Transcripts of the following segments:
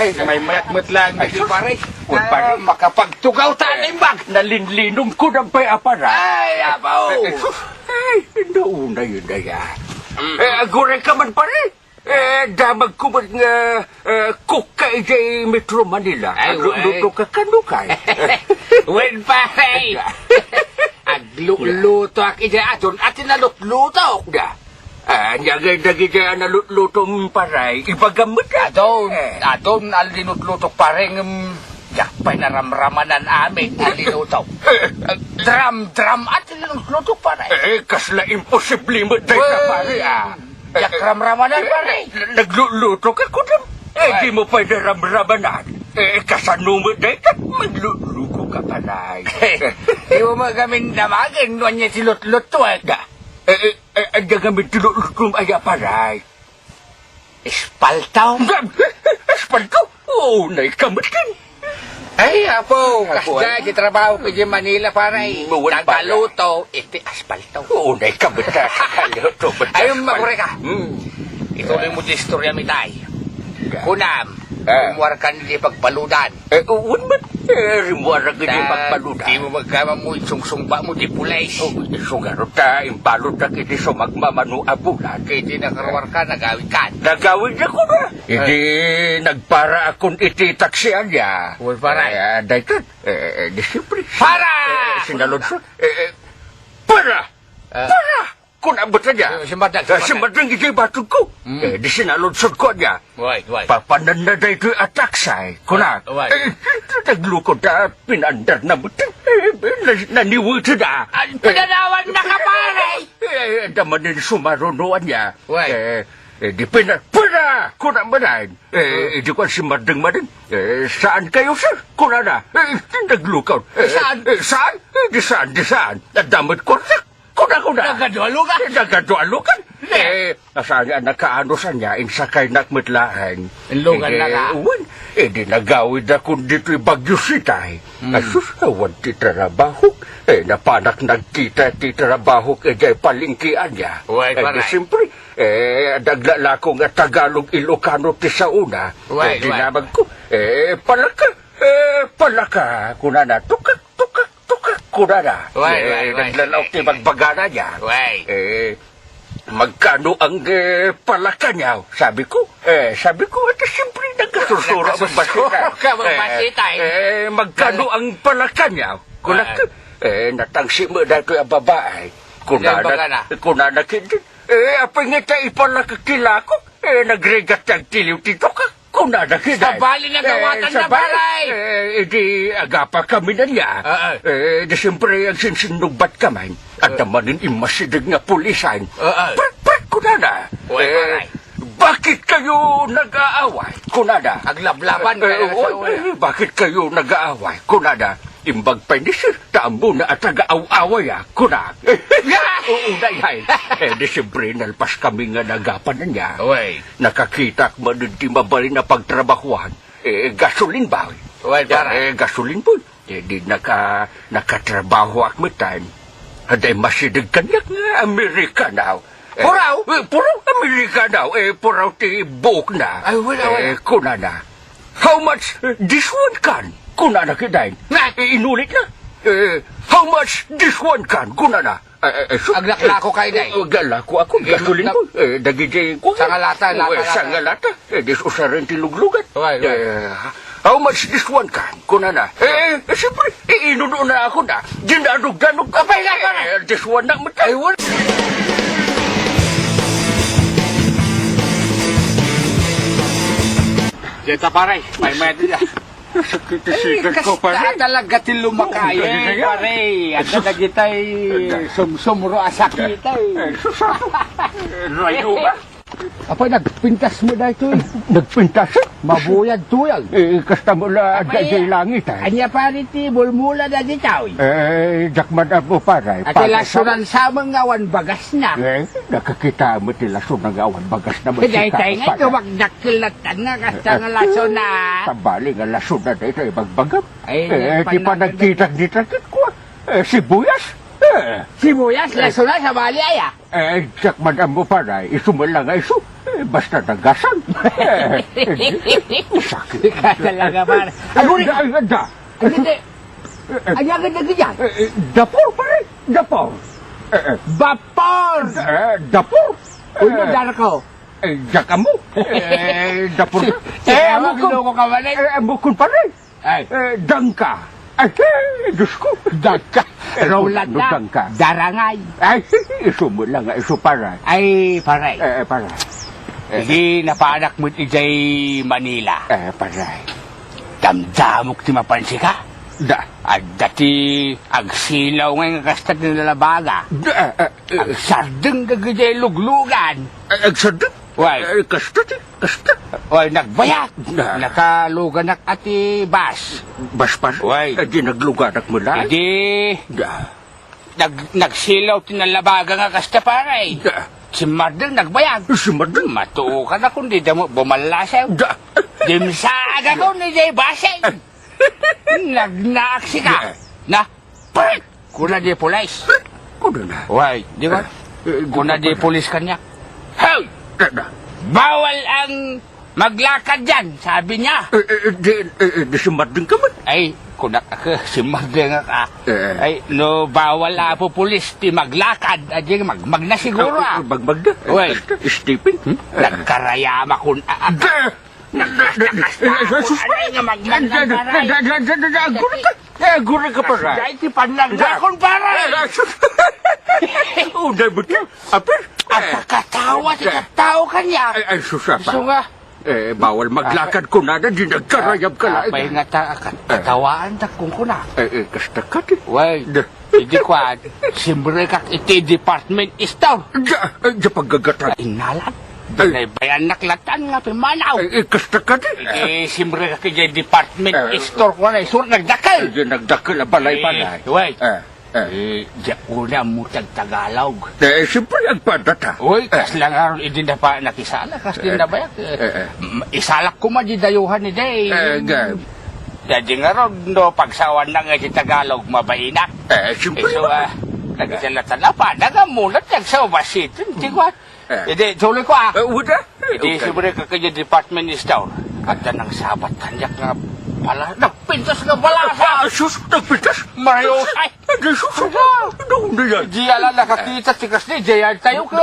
Ay, may mayat-mat lang. Ay, pare. Pare, makapagtugaw tayo bag. Nalinlinom ko ng pay apara. Ay, abaw. Ay, nauna yun na yan. Aguray ka man pare. Damag ko man nga kukay jay Metro Manila. Ay, Luto ka kanukay. Wen, pare. Agluto ak ija aton. Atin na lutluto. Nyagay dagi jay naluto mong paray. Ibagamot ka. Aton alinutlutok pare ng yakpay na ramramanan amin alinutok. Dram atin alinutlutok pare. Kasla imposible mo day ka pare Yak ramramanan pare. Nagluluto ka ko dam. Di mo pa naramramanan. Kasano mo day ka magluluko ka paray. Di mo magamin damagin nuan niya silutluto Ang gagamit tinulutum ay paray. Espaltaw? Espaltaw? Oo, naikamatin. Ay, apo, kasya di trabaho ko di Manila pare. Nagaluto, iti aspaltaw. Oo, naikamatin. Ayun, magure ka. Ituloy mo di istorya mitay. Kunam, rimuarkan di pagpaludan. Uwan man, rimuarkan di pagpaludan. Di mo magkama mo sungsungba mo di pulays. Sungarot ka, imbalot na kiti sumagmamano abulan. Kaya nakarawar ka, nagawin ka. Nagawin na ko na. Hindi nagpara akong ititaksian niya. Uy, para. Dahil di siyempre. Para! Sinalod siya. Para! Para! Kung abot na niya. Simadang ito'y batog ko. Di sinalod siya ko niya. Why? Papanan na dahil ito'y ataksay. Kuna. Naglukod na pinandar na butin. Naniwito na. Pinanawan na ka pare! Daman din sumarunuan niya. Why? Di para! Kuna ba na? Di ko si Madang Madang. Saan kayo, sir? Kuna na. Naglukod. Saan? Saan? Di saan? Damot ko, sir. Kuna. Nagadwalo ka? Nagadwalo ka? Asanya nakaano sa niya, insakay nakmitlahan. Lugan na ka? Uwan, di nagawid ako dito'y bagyo sitay. Asusawan ti trabaho. Napanak nagkita ti trabaho kaya palingkian niya. Uy, paray. Siyempre, daglala ko nga Tagalog Ilocano ti sa una. Uy. Dinamag ko, palaka, kuna na, tukak, kuna na. Uy. Naglalaw ti magbagana niya. Uy. Magkano ang palaka niya? Sabi ko, ito siyempre nagkasusura Magbasitay. Magkano ang palaka niya? Natangsi mo na ito ang babae. Kunana kindi. Apay nga tayo ipalakakila ko. Nagregat ang tiliw tito ka. Kunana kindi. Sabali na gawatan na baray. Di agapa kami na niya. Di siyempre ang sinsinugbat kamay. At naman imasidig nga pulisan. Prak, kunana. Uy, paray. Bakit kayo nag-aaway? Kunada. Aglablaban kayo. Bakit kayo nag-aaway? Kunada. Imbag pa ni sir, taambo na at nag-aaway Kunada. Uunay. Di siyempre nalpas kami nga nagapan na niya. Uy. Nakakita mo din di mabali na pagtrabahuan. Gasolin ba? Uy, paray. Gasolin po. Di nakatrabaho akmitan. Aday masidig kanyak nga Amerikanaw. Puraw? Puraw Amerikanaw. Puraw ti buok na. Ay, wala. Kunana. How much this one can? Kunana kidain. Inulit na. How much this one can? Kunana. Aglaklako kayo day. Galako ako. Gasolin po. Dagijay ko. Sangalata. Sangalata. Dis usarin ti luglugan. Uy. How much this one can? Kunana. Siyempre, inuno na ako na. Dinadog-danog. Kapay na. This one na matay. Jeta paray. May medya. Sakit-sikat ko pa rin. Talaga ti lumakay. Pare. At nagitay sumsumro asakitay. Susato. Rayo ba? Apa nagpintas mo na ito Nagpintas? Mabuyad tuyag. Kasta mo na dajay langit Anya pari ti bulmula na di tao. Jakman mo paray. At ilasunan sa mga awan bagas na. Nakakita mo tilaso ng awan bagas na Kaya nga tuwagdakilatan na kasta nga laso na. Tabali nga laso na dito ibagbagap. Ay, Di pa nagkita-gitakit ko. Sibuyas. Sibuyas, laso na sa bali aya. Jakman mo paray. Isuman lang iso. basta nagasan. Sakit. Ka talaga, pare. Aguri! Da. Hindi. Anyagan na ganyan. Dapor pare. Dapor. Vapor! Dapor. Uno, dara ko. Jaka mo. Dapor. Amo ko ka man Bukod pare. Ay, Dangka. Diyos ko. daka. Roland na. Dangka. Darangay. Iso mo lang. Iso para. Ay, pare. Para. Hindi napaanak mo ijay Manila. Para. Damdamok ti mapansi ka. Da. At dati agsilaw ngayon kastag ng lalabaga. Ang sardeng gagajay luglugan. Agsadot. Why? Kasta. Oy, nagbayat. Da. Nakaluganak ati bas. Baspas. Uy. Di nagluganak mo lang. Hindi. Da. Nagsilaw ti nalabaga nga kasta pare. Da. Si Mardeng nagbayat. Si Madang. Matuo ka na kundi damo bumalasaw. Da. Dimsaga ko ni Jay Baseng. Nagnaaksi ka. Na, pert! Kuna di pulis. Kuda na. Why, di ba? Kuna di pulis kanya. Hey! Da. Bawal ang maglakad dyan, sabi niya. Di si Madang ka man. Ay, kuna ka, si Magdeng ka. Eh. Ay, no, bawal po pulis ti maglakad. Ay, magmag na siguro ah. Bagbag da. Uy. Stephen. Nagkarayama kun. Gura ka pa ra. Dahil ti panagdakon para. Uday mo ka. Apir. Ang katawa ti katao kanya. Ay, susapa. So nga, Bawal maglakad ko na di nagkarayab ka lang. apay nga katawaan ta kung kuna. Kasta ka di. Way, hindi ko simbre kak iti department store. Di paggagatan. Inalan. Ay, bayan naklatan nga pimanaw. Kasta ka di. Simbre kak iti department store ko na sur nagdakal. Di nagdakal na balay-balay. Way, di una mo Tagalog. Siyempre nagpadata. Uy, kas lang aron idin na pa nakisala, kas din na bayak. Isalak ko man di dayuhan ni Day. Jadi nga ron, no, pagsawan na nga di Tagalog, mabainak. Siyempre. So, nagsalatan na pa, nagamulat, nagsawasit. Hindi ko, hindi, tuloy ko Uda? Hindi, siyempre ka kanya department is down. At nang sabat, kanyak nga pala, nagpintas nga pala sa Sus, nagpitas. Mariosay. Sus, doon na yan. Di ala nakakita si Kasli, Jayan tayo ka.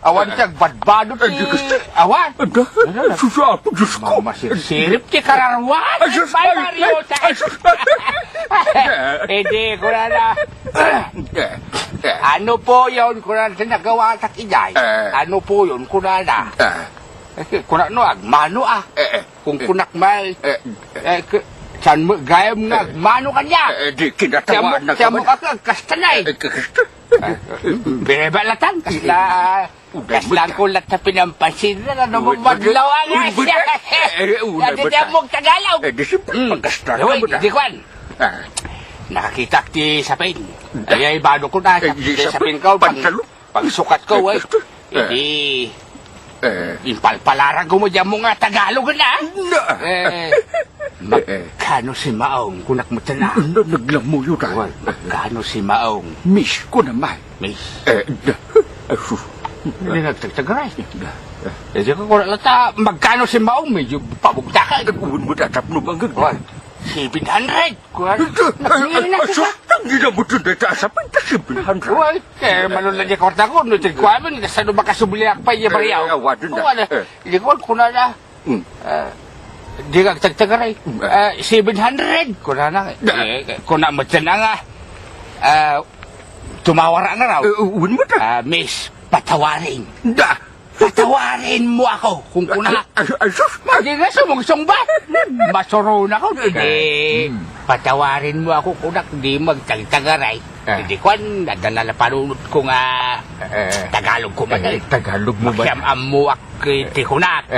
Awan siyang badbado ti awan. Susapo, Diyos ko. Masisirip ti kararwan. May Mariosay. Hindi, kurana. Ano po yun, kurana, nagawa sa kijay? Ano po yun, kurana? Kurana, agmano Kung kunak may, san mo, gayam nga, agmano kanya. Di kinatawaan na Siya mo ka, kastanay. Kasta. Binebalatan, kaslang ko lang sa pinampansin na madlaw ang asya. Dati niya mong Tagalog. Di siyempre, pagkasta na mo na. Di kwan. Nakakita ti sapin. Ay, bado ko na. Ti sapin ko, pagsukat ko, hindi, impalpalaran ko mo dyan mo nga Tagalog na. Magkano si Maong kunak mo tana? Naglamuyo na. Magkano si Maong? Miss ko naman. Miss. Sus. Hindi nagtagtagaray. Hindi ko kung lata, magkano si Maong? Medyo pabugta ka. Nagpuan mo datap no bang gagawin. 700. Sus, hindi na mo ito natasapin ta 700. Well, manulan niya korta ko. Nutin ko amin, nasa no makasubliak pa niya bariyaw. Awadun na. Hindi ko kuna na. Di ka tagtagaray. 700. Kuna na. Kuna mo dyan na nga. Tumawara na raw. Uwan mo ta. Miss, patawarin. Da. Patawarin mo ako kung kuna. Sus. Hindi nga sumungsong ba? Masuro na ko. Hindi. Patawarin mo ako kung di magtagtagaray. Hindi ko nadala na panunod ko nga Tagalog ko man. Tagalog mo ba? Makiamam mo ak ti kunak.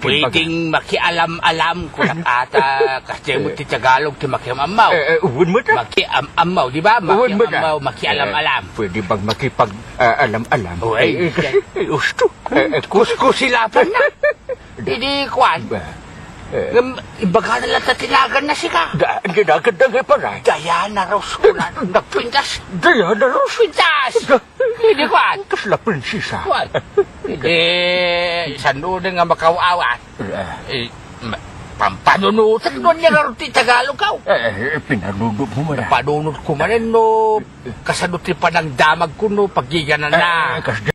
Pwedeng makialam-alam kunak ata kasi mo ti Tagalog ti makiamamaw. Uwan mo ta. Makiamamaw, di ba? Makiamamaw, makialam-alam. Pwede bang makipag-alam-alam? Uy, gusto. Kuskusilapan na. Hindi kwan. Ibaga na lang tinagan na siya. Ginagandang ipalay. Diana Rose ko na nagpintas. Diana Rose. Pintas! Hindi ko at. Kasla prinsesa. Hindi, sanunod nga makawawat. Pampanunutan doon niya nga ti Tagalog ka. Pinanunod mo man. Panunod ko man no. Kasanuti pa ng damag ko no. Paggiganan na.